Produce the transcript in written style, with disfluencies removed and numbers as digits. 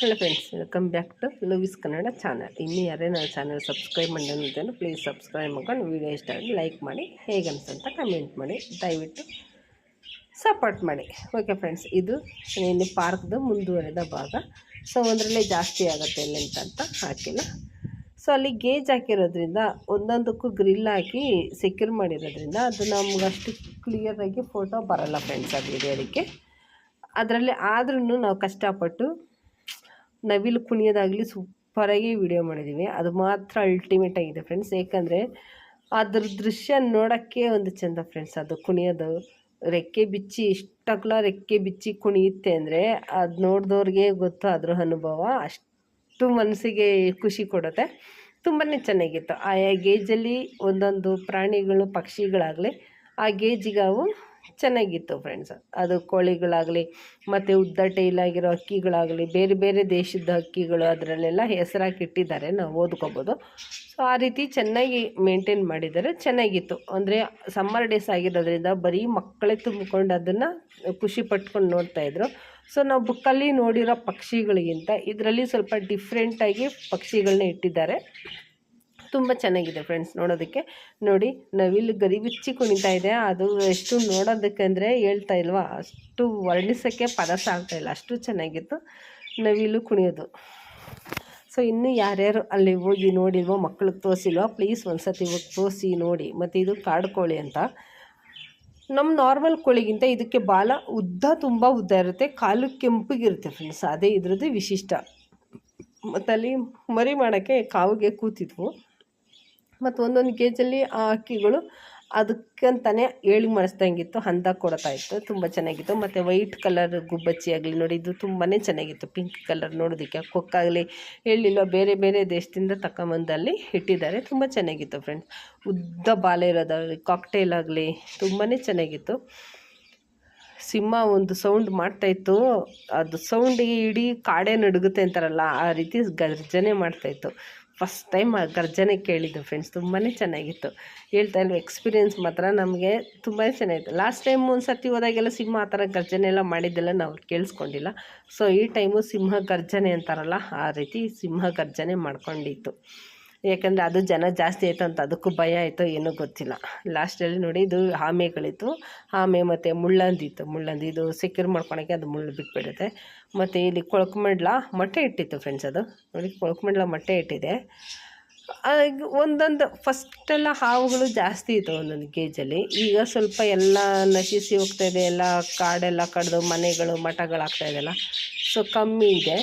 Hello friends, welcome back to Louis Kannada channel. ಇನ್ನೂ ಯಾರೇ ನನ್ನ ಚಾನಲ್ ಸಬ್ಸ್ಕ್ರೈಬ್ ಮಾಡಿದ್ರೆ ಪ್ಲೀಸ್ ಸಬ್ಸ್ಕ್ರೈಬ್ ಮಾಡ್ಕೊಂಡು ವಿಡಿಯೋ ಇಷ್ಟ ಆಗಿ ಲೈಕ್ ಮಾಡಿ, ಹೇಗೆ ಅನ್ಸಂತ ಕಮೆಂಟ್ ಮಾಡಿ, ದಯವಿಟ್ಟು ಸಪೋರ್ಟ್ ಮಾಡಿ. ಓಕೆ ಫ್ರೆಂಡ್ಸ್, ಇದು ಇಲ್ಲಿ ಪಾರ್ಕ್ದು ಮುಂದುವರೆದ ಭಾಗ. ಸೊ ಒಂದರಲ್ಲೇ ಜಾಸ್ತಿ ಆಗುತ್ತೆ ಲೆಂತ್ ಅಂತ ಹಾಕಿಲ್ಲ. ಸೊ ಅಲ್ಲಿ ಗೇಜ್ ಹಾಕಿರೋದ್ರಿಂದ ಒಂದೊಂದಕ್ಕೂ ಗ್ರಿಲ್ ಹಾಕಿ ಸೆಕ್ಯೂರ್ ಮಾಡಿರೋದ್ರಿಂದ ಅದು ನಮ್ಗೆ ಅಷ್ಟು ಕ್ಲಿಯರಾಗಿ ಫೋಟೋ ಬರೋಲ್ಲ ಫ್ರೆಂಡ್ಸ್. ಅದು ಹಿಡಿಯೋದಕ್ಕೆ ಅದರಲ್ಲಿ ಆದ್ರೂ ನಾವು ಕಷ್ಟಪಟ್ಟು ನವಿಲು ಕುಣಿಯೋದಾಗಲಿ ಸೂಪರಾಗಿ ವಿಡಿಯೋ ಮಾಡಿದ್ದೀವಿ. ಅದು ಮಾತ್ರ ಅಲ್ಟಿಮೇಟ್ ಆಗಿದೆ ಫ್ರೆಂಡ್ಸ್. ಏಕೆಂದರೆ ಅದ್ರ ದೃಶ್ಯ ನೋಡೋಕ್ಕೆ ಒಂದು ಚೆಂದ ಫ್ರೆಂಡ್ಸ್. ಅದು ಕುಣಿಯೋದು ರೆಕ್ಕೆ ಬಿಚ್ಚಿ ಇಷ್ಟಗ್ಲ ರೆಕ್ಕೆ ಬಿಚ್ಚಿ ಕುಣಿಯುತ್ತೆ ಅಂದರೆ ಅದು ನೋಡಿದವ್ರಿಗೆ ಗೊತ್ತು ಅದ್ರ ಅನುಭವ. ಅಷ್ಟು ಮನಸ್ಸಿಗೆ ಖುಷಿ ಕೊಡುತ್ತೆ. ತುಂಬಾ ಚೆನ್ನಾಗಿತ್ತು. ಆಯಾ ಗೇಜಲ್ಲಿ ಒಂದೊಂದು ಪ್ರಾಣಿಗಳು ಪಕ್ಷಿಗಳಾಗಲಿ ಆ ಗೇಜಿಗೆ ಅವು ಚೆನ್ನಾಗಿತ್ತು ಫ್ರೆಂಡ್ಸ್. ಅದು ಕೋಳಿಗಳಾಗಲಿ ಮತ್ತು ಉದ್ದ ಟೈಲಾಗಿರೋ ಹಕ್ಕಿಗಳಾಗಲಿ, ಬೇರೆ ಬೇರೆ ದೇಶದ ಹಕ್ಕಿಗಳು ಅದರಲ್ಲೆಲ್ಲ ಹೆಸರಾಕಿಟ್ಟಿದ್ದಾರೆ, ನಾವು ಓದ್ಕೋಬೋದು. ಸೊ ಆ ರೀತಿ ಚೆನ್ನಾಗಿ ಮೇಂಟೈನ್ ಮಾಡಿದ್ದಾರೆ, ಚೆನ್ನಾಗಿತ್ತು. ಅಂದರೆ ಸಮ್ಮರ್ ಡೇಸ್ ಆಗಿರೋದ್ರಿಂದ ಬರೀ ಮಕ್ಕಳೇ ತುಂಬಿಕೊಂಡು ಅದನ್ನು ಖುಷಿ ಪಟ್ಕೊಂಡು ನೋಡ್ತಾಯಿದ್ರು. ಸೊ ನಾವು ಬುಕ್ಕಲ್ಲಿ ನೋಡಿರೋ ಪಕ್ಷಿಗಳಿಗಿಂತ ಇದರಲ್ಲಿ ಸ್ವಲ್ಪ ಡಿಫ್ರೆಂಟಾಗಿ ಪಕ್ಷಿಗಳನ್ನ ಇಟ್ಟಿದ್ದಾರೆ. ತುಂಬ ಚೆನ್ನಾಗಿದೆ ಫ್ರೆಂಡ್ಸ್ ನೋಡೋದಕ್ಕೆ. ನೋಡಿ, ನವಿಲು ಗರಿ ಬಿಚ್ಚಿ ಕುಣಿತಾ ಇದೆ. ಅದು ಎಷ್ಟು ನೋಡೋದಕ್ಕೆ ಅಂದರೆ ಹೇಳ್ತಾ ಇಲ್ವಾ, ಅಷ್ಟು ವರ್ಣಿಸೋಕ್ಕೆ ಪದ ಸಾಗ್ತಾಯಿಲ್ಲ, ಅಷ್ಟು ಚೆನ್ನಾಗಿತ್ತು ನವಿಲು ಕುಣಿಯೋದು. ಸೊ ಇನ್ನೂ ಯಾರ್ಯಾರು ಅಲ್ಲಿ ಹೋಗಿ ನೋಡಿಲ್ವೋ, ಮಕ್ಕಳಿಗೆ ತೋರಿಸಿಲ್ವೋ, ಪ್ಲೀಸ್ ಒಂದು ಸತಿ ಹೋಗಿ ತೋರಿಸಿ ನೋಡಿ. ಮತ್ತು ಇದು ಕಾಡು ಕೋಳಿ ಅಂತ. ನಮ್ಮ ನಾರ್ಮಲ್ ಕೋಳಿಗಿಂತ ಇದಕ್ಕೆ ಬಾಲ ಉದ್ದ, ತುಂಬ ಉದ್ದ ಇರುತ್ತೆ, ಕಾಲು ಕೆಂಪಗಿರುತ್ತೆ ಫ್ರೆಂಡ್ಸ್. ಅದೇ ಇದ್ರದ್ದು ವಿಶಿಷ್ಟ. ಮತ್ತು ಅಲ್ಲಿ ಮರಿ ಮಾಡೋಕ್ಕೆ ಕಾವಿಗೆ ಕೂತಿದ್ವು. ಮತ್ತು ಒಂದೊಂದು ಗೇಜಲ್ಲಿ ಆ ಹಕ್ಕಿಗಳು ಅದಕ್ಕಂತಲೇ ಏಳಿ ಮಾಡಿಸ್ದಂಗಿತ್ತು, ಹಂದ ಕೊಡ್ತಾ ಇತ್ತು. ತುಂಬ ಚೆನ್ನಾಗಿತ್ತು. ಮತ್ತು ವೈಟ್ ಕಲರ್ ಗುಬ್ಬಚ್ಚಿ ಆಗಲಿ ನೋಡಿ, ಇದು ತುಂಬಾ ಚೆನ್ನಾಗಿತ್ತು. ಪಿಂಕ್ ಕಲರ್ ನೋಡೋದಕ್ಕೆ ಕೊಕ್ಕಾಗಲಿ ಹೇಳಿಲ್ಲ, ಬೇರೆ ಬೇರೆ ದೇಶದಿಂದ ತಗೊಂಬಂದಲ್ಲಿ ಇಟ್ಟಿದ್ದಾರೆ. ತುಂಬ ಚೆನ್ನಾಗಿತ್ತು ಫ್ರೆಂಡ್ಸ್. ಉದ್ದ ಬಾಲ ಇರೋದಾಗಲಿ, ಕಾಕ್ಟೇಲ್ ಆಗಲಿ ತುಂಬಾ ಚೆನ್ನಾಗಿತ್ತು. ಸಿಂಹ ಒಂದು ಸೌಂಡ್ ಮಾಡ್ತಾಯಿತ್ತು, ಅದು ಸೌಂಡಿಗೆ ಇಡೀ ಕಾಡೇ ನಡುಗುತ್ತೆ ಅಂತಾರಲ್ಲ, ಆ ರೀತಿ ಗರ್ಜನೆ ಮಾಡ್ತಾಯಿತ್ತು. ಫಸ್ಟ್ ಟೈಮ್ ಆ ಗರ್ಜನೆ ಕೇಳಿದ್ದು ಫ್ರೆಂಡ್ಸ್. ತುಂಬಾ ಚೆನ್ನಾಗಿತ್ತು. ಹೇಳ್ತಾ ಇಲ್ವ, ಎಕ್ಸ್ಪೀರಿಯೆನ್ಸ್ ಮಾತ್ರ ನಮಗೆ ತುಂಬಾ ಚೆನ್ನಾಗಿತ್ತು. ಲಾಸ್ಟ್ ಟೈಮ್ ಒಂದು ಸರ್ತಿ ಹೋದಾಗೆಲ್ಲ ಸಿಂಹ ಆ ಥರ ಗರ್ಜನೆ ಎಲ್ಲ ಮಾಡಿದ್ದೆಲ್ಲ ನಾವು ಕೇಳಿಸ್ಕೊಂಡಿಲ್ಲ. ಸೊ ಈ ಟೈಮು ಸಿಂಹ ಗರ್ಜನೆ ಅಂತಾರಲ್ಲ, ಆ ರೀತಿ ಸಿಂಹ ಗರ್ಜನೆ ಮಾಡ್ಕೊಂಡಿತ್ತು. ಯಾಕಂದರೆ ಅದು ಜನ ಜಾಸ್ತಿ ಆಯಿತು ಅಂತ ಅದಕ್ಕೂ ಭಯ ಆಯಿತು, ಏನೂ ಗೊತ್ತಿಲ್ಲ. ಲಾಸ್ಟಲ್ಲಿ ನೋಡಿ, ಇದು ಆಮೆಗಳಿತ್ತು, ಆಮೆ ಮತ್ತು ಮುಳ್ಳಂದಿತ್ತು. ಮುಳ್ಳಂದಿ ಇದು ಸೆಕ್ಯೂರ್ ಮಾಡ್ಕೊಳಕ್ಕೆ ಅದು ಮುಳ್ಳು ಬಿಟ್ಬಿಡುತ್ತೆ. ಮತ್ತು ಇಲ್ಲಿ ಕೊಳಕುಮಂಡ್ಲ ಮೊಟ್ಟೆ ಇಟ್ಟಿತ್ತು ಫ್ರೆಂಡ್ಸ್. ಅದು ನೋಡಿ, ಕೊಳಕುಮಂಡ್ಲ ಮೊಟ್ಟೆ ಇಟ್ಟಿದೆ. ಒಂದೊಂದು ಫಸ್ಟೆಲ್ಲ ಹಾವುಗಳು ಜಾಸ್ತಿ ಇತ್ತು ಒಂದೊಂದು ಗೇಜಲ್ಲಿ. ಈಗ ಸ್ವಲ್ಪ ಎಲ್ಲ ನಶಿಸಿ ಹೋಗ್ತಾಯಿದೆ, ಎಲ್ಲ ಕಾಡೆಲ್ಲ ಕಡ್ದು ಮನೆಗಳು ಮಠಗಳಾಗ್ತಾಯಿದೆಲ್ಲ, ಸೊ ಕಮ್ಮಿ ಇದೆ.